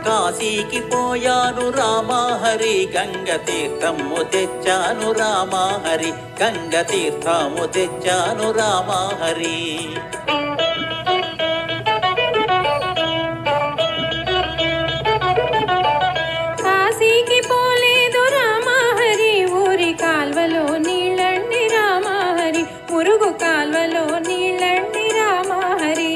కాశీకి పోయాను రామహరి గంగ తీర్థము తెచ్చాను రామహరి గంగ తీర్థము తెచ్చాను రామహరి కాశీకి పోలేదు రామహరి ఊరి కాల్వలో నీళ్ళండి రామహరి మురుగు కాల్వలో నీళ్ళండి రామహరి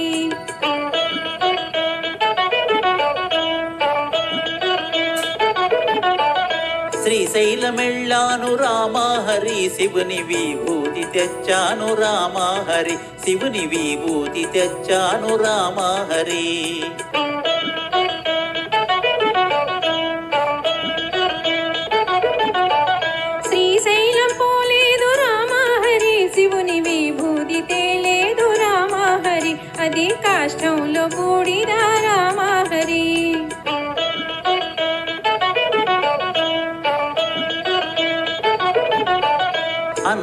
శ్రీశైలమెళ్ళాను రామహరి శివుని విభూతి తెచ్చాను రామహరి శివుని విభూతి తెచ్చాను రామహరి శ్రీశైలం పోలేదు రామహరి శివుని విభూతి తేలేదు రామహరి అది కాష్టంలో బూడిద రామహరి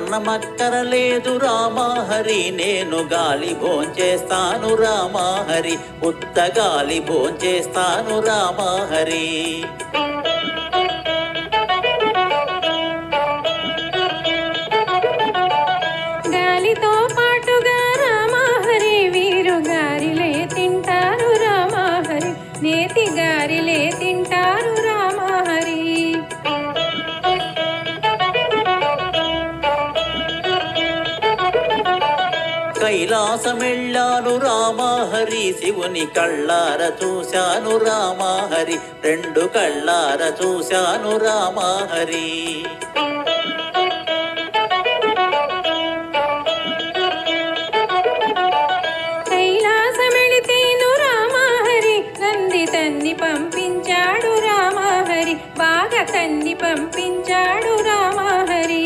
అన్నమక్కరలేదు రామహరి నేను గాలి భోంచేస్తాను రామహరి ఉత్త గాలి భోంచేస్తాను రామహరి గాలితో పాటుగా రామహరి వీరు గారిలే తింటారు రామహరి నేతి గారిలే తింటారు రామహరి కైలాసమెళ్ళాను రామహరి శివుని కళ్ళార చూశాను రామహరి రెండు కళ్ళార చూశాను రామహరి కైలాసమెళితేను రామహరి నంది తన్ని పంపించాడు రామహరి బాగా తన్ని పంపించాడు రామహరి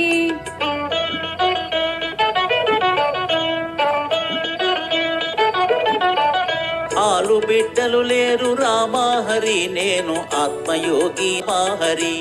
ఆలు బిడ్డలు లేరు రామహరి నేను ఆత్మయోగి మాహరి